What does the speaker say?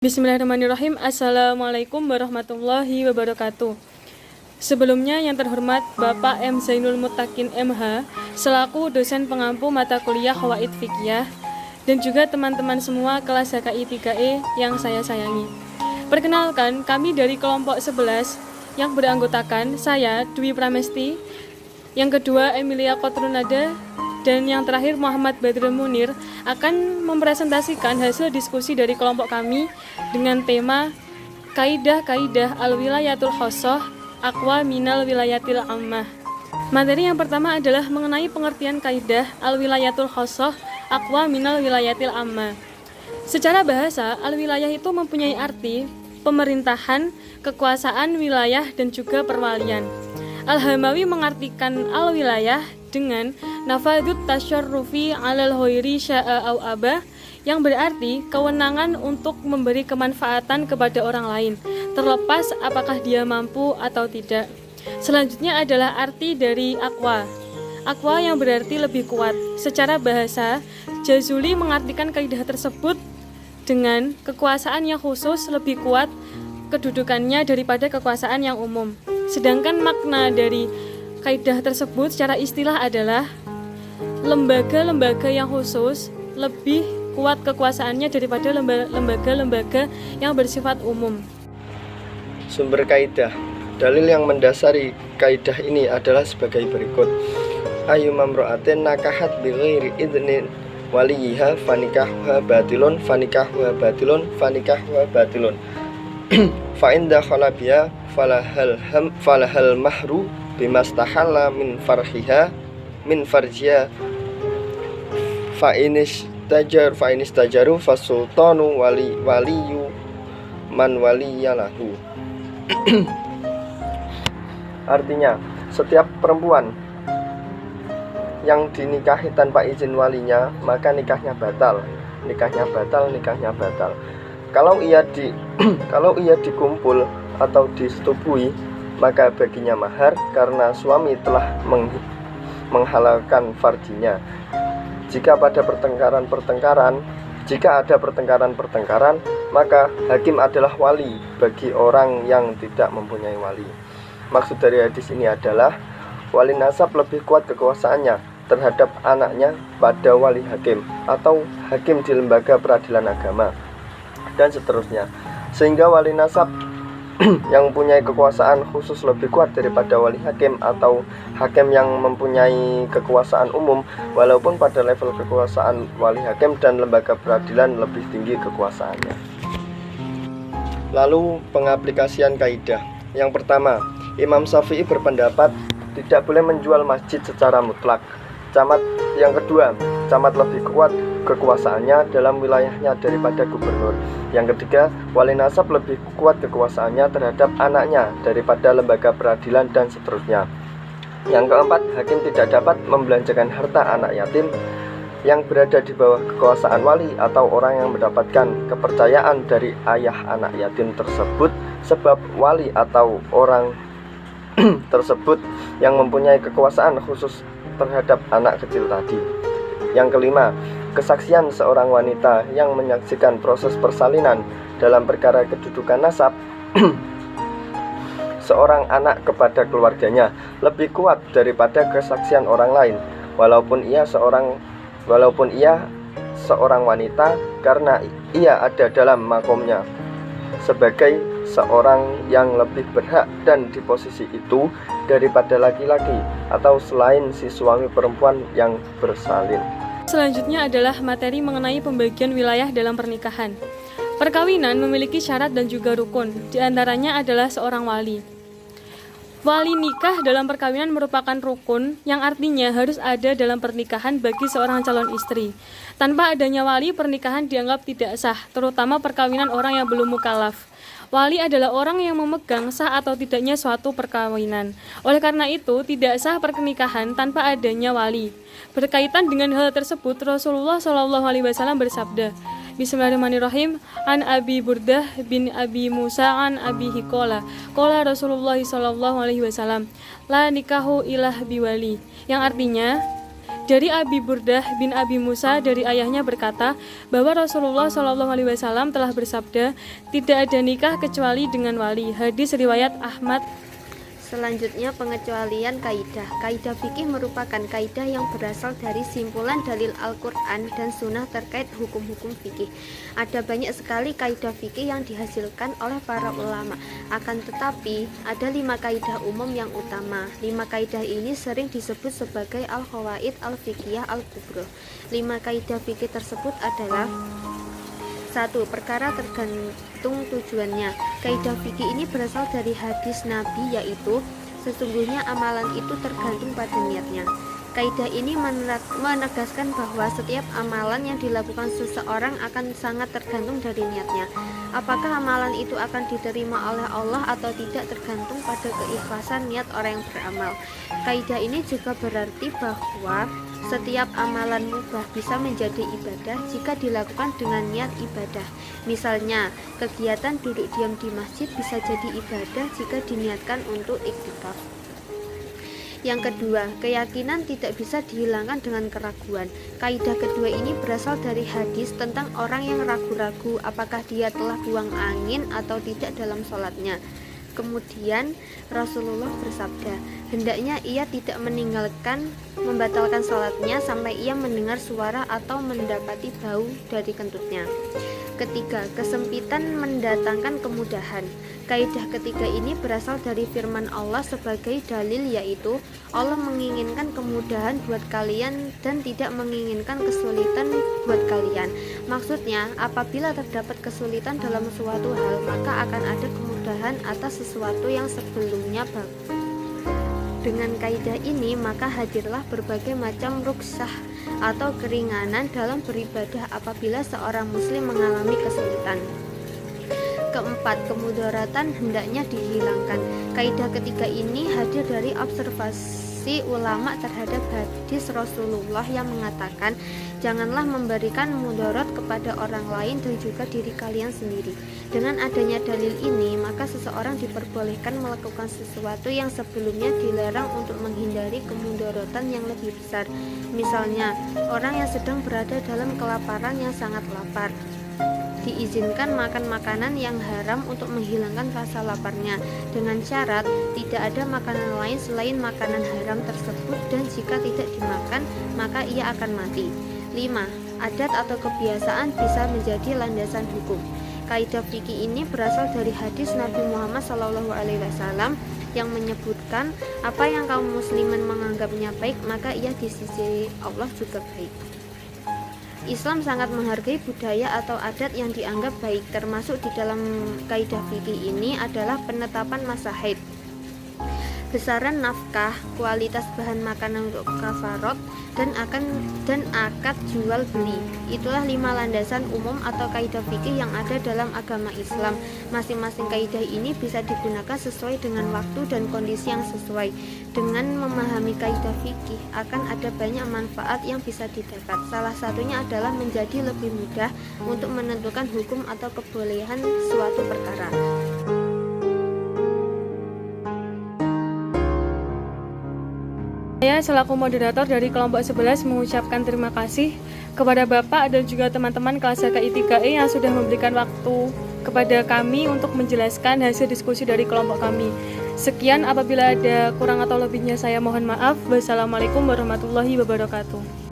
Bismillahirrahmanirrahim. Assalamualaikum warahmatullahi wabarakatuh. Sebelumnya yang terhormat Bapak M. Zainul Muttaqin MH selaku dosen pengampu mata kuliah Qawaid Fiqhiyah dan juga teman-teman semua kelas HKI 3E yang saya sayangi. Perkenalkan, kami dari kelompok 11 yang beranggotakan saya Dwi Pramesti, yang kedua Emilia Kotrunada, dan yang terakhir Muhammad Badrul Munir akan mempresentasikan hasil diskusi dari kelompok kami dengan tema Kaidah-Kaidah Al-Wilayatul Khossah Aqwa Minal Wilayatil Ammah. Materi yang pertama adalah mengenai pengertian kaidah Al-Wilayatul Khossah Aqwa Minal Wilayatil Ammah. Secara bahasa, al-wilayah itu mempunyai arti pemerintahan, kekuasaan wilayah, dan juga perwalian. Al-Hamawi mengartikan al-wilayah dengan nafadut tasyarrufi alal hoiri sya'a au abah, yang berarti kewenangan untuk memberi kemanfaatan kepada orang lain, terlepas apakah dia mampu atau tidak. Selanjutnya adalah arti dari aqwa. Aqwa yang berarti lebih kuat. Secara bahasa, Jazuli mengartikan kaidah tersebut dengan kekuasaan yang khusus lebih kuat kedudukannya daripada kekuasaan yang umum. Sedangkan makna dari kaidah tersebut secara istilah adalah lembaga-lembaga yang khusus lebih kuat kekuasaannya daripada lembaga-lembaga yang bersifat umum. Sumber kaidah. Dalil yang mendasari kaidah ini adalah sebagai berikut. Ayu mamro'atin nakahat bighairi idnin waliyiha fanikahuha batilun fanikahuha batilun fanikahuha batilun fa in dakhala biha falahal mahru bimastahalla min farhiha min farjiha fa inistajaru fasultanu waliyu man waliyalahu. Artinya, setiap perempuan yang dinikahi tanpa izin walinya, maka nikahnya batal. Kalau ia dikumpul atau disetubui, maka baginya mahar karena suami telah menghalalkan farjinya. Jika ada pertengkaran, maka hakim adalah wali bagi orang yang tidak mempunyai wali. Maksud dari hadis ini adalah wali nasab lebih kuat kekuasaannya terhadap anaknya pada wali hakim atau hakim di lembaga peradilan agama, dan seterusnya. Sehingga wali nasab yang mempunyai kekuasaan khusus lebih kuat daripada wali hakim atau hakim yang mempunyai kekuasaan umum, walaupun pada level kekuasaan wali hakim dan lembaga peradilan lebih tinggi kekuasaannya. Lalu pengaplikasian kaidah. Yang pertama, Imam Syafi'i berpendapat tidak boleh menjual masjid secara mutlak. Yang kedua, camat lebih kuat kekuasaannya dalam wilayahnya daripada gubernur. Yang ketiga, wali nasab lebih kuat kekuasaannya terhadap anaknya daripada lembaga peradilan, dan seterusnya. Yang keempat, hakim tidak dapat membelanjakan harta anak yatim yang berada di bawah kekuasaan wali atau orang yang mendapatkan kepercayaan dari ayah anak yatim tersebut, sebab wali atau orang tersebut yang mempunyai kekuasaan khusus terhadap anak kecil tadi. Yang kelima, kesaksian seorang wanita yang menyaksikan proses persalinan dalam perkara kedudukan nasab seorang anak kepada keluarganya lebih kuat daripada kesaksian orang lain, walaupun ia seorang wanita, karena ia ada dalam makomnya sebagai seorang yang lebih berhak dan di posisi itu daripada laki-laki atau selain si suami perempuan yang bersalin. Selanjutnya adalah materi mengenai pembagian wilayah dalam pernikahan. Perkawinan memiliki syarat dan juga rukun, di antaranya adalah seorang wali. Wali nikah dalam perkawinan merupakan rukun yang artinya harus ada dalam pernikahan bagi seorang calon istri. Tanpa adanya wali, pernikahan dianggap tidak sah, terutama perkawinan orang yang belum mukallaf. Wali adalah orang yang memegang sah atau tidaknya suatu perkawinan. Oleh karena itu, tidak sah pernikahan tanpa adanya wali. Berkaitan dengan hal tersebut, Rasulullah SAW bersabda, Bismillahirrahmanirrahim. An Abi Burdah bin Abi Musa an Abi Hikola Qala Rasulullah SAW, La nikahu ilah biwali, yang artinya Dari Abi Burdah bin Abi Musa dari ayahnya berkata bahwa Rasulullah SAW telah bersabda, tidak ada nikah kecuali dengan wali. Hadis riwayat Ahmad. Selanjutnya pengecualian kaidah. Kaidah fikih merupakan kaidah yang berasal dari simpulan dalil Al-Quran dan Sunnah terkait hukum-hukum fikih. Ada banyak sekali kaidah fikih yang dihasilkan oleh para ulama. Akan tetapi ada 5 kaidah umum yang utama. 5 kaidah ini sering disebut sebagai Al-Qawaid Al-Fiqhiyah Al-Kubra. 5 kaidah fikih tersebut adalah: 1. Perkara tergantung tujuannya. Kaidah fikih ini berasal dari hadis Nabi, yaitu sesungguhnya amalan itu tergantung pada niatnya. Kaidah ini menegaskan bahwa setiap amalan yang dilakukan seseorang akan sangat tergantung dari niatnya. Apakah amalan itu akan diterima oleh Allah atau tidak tergantung pada keikhlasan niat orang yang beramal. Kaidah ini juga berarti bahwa setiap amalan mubah bisa menjadi ibadah jika dilakukan dengan niat ibadah. Misalnya, kegiatan duduk diam di masjid bisa jadi ibadah jika diniatkan untuk iktikaf. Yang kedua, keyakinan tidak bisa dihilangkan dengan keraguan. Kaidah kedua ini berasal dari hadis tentang orang yang ragu-ragu apakah dia telah buang angin atau tidak dalam sholatnya. Kemudian Rasulullah bersabda, hendaknya ia tidak membatalkan salatnya sampai ia mendengar suara atau mendapati bau dari kentutnya. Ketiga, kesempitan mendatangkan kemudahan. Kaidah ketiga ini berasal dari firman Allah sebagai dalil, yaitu Allah menginginkan kemudahan buat kalian dan tidak menginginkan kesulitan buat kalian. Maksudnya, apabila terdapat kesulitan dalam suatu hal, maka akan ada kemudahan atas sesuatu yang sebelumnya bagus. Dengan kaidah ini, maka hadirlah berbagai macam ruksah atau keringanan dalam beribadah apabila seorang muslim mengalami kesulitan. Keempat, kemudaratan hendaknya dihilangkan. Kaidah ketiga ini hadir dari observasi ulama terhadap hadis Rasulullah yang mengatakan, janganlah memberikan mudarat kepada orang lain dan juga diri kalian sendiri. Dengan adanya dalil ini, maka seseorang diperbolehkan melakukan sesuatu yang sebelumnya dilarang untuk menghindari kemudaratan yang lebih besar. Misalnya, orang yang sedang berada dalam kelaparan yang sangat lapar diizinkan makan makanan yang haram untuk menghilangkan rasa laparnya, dengan syarat tidak ada makanan lain selain makanan haram tersebut, dan jika tidak dimakan maka ia akan mati. 5. Adat atau kebiasaan bisa menjadi landasan hukum. Kaidah fikih ini berasal dari hadis Nabi Muhammad SAW yang menyebutkan, apa yang kaum muslimin menganggapnya baik, maka ia di sisi Allah juga baik. Islam sangat menghargai budaya atau adat yang dianggap baik, termasuk di dalam kaidah fikih ini adalah penetapan masa haid, besaran nafkah, kualitas bahan makanan untuk kafarot, dan akad jual beli. Itulah 5 landasan umum atau kaidah fikih yang ada dalam agama Islam. Masing-masing kaidah ini bisa digunakan sesuai dengan waktu dan kondisi yang sesuai. Dengan memahami kaidah fikih akan ada banyak manfaat yang bisa didapat. Salah satunya adalah menjadi lebih mudah untuk menentukan hukum atau kebolehan suatu perkara. Saya selaku moderator dari kelompok 11 mengucapkan terima kasih kepada Bapak dan juga teman-teman kelas HKI 3E yang sudah memberikan waktu kepada kami untuk menjelaskan hasil diskusi dari kelompok kami. Sekian, apabila ada kurang atau lebihnya saya mohon maaf. Wassalamualaikum warahmatullahi wabarakatuh.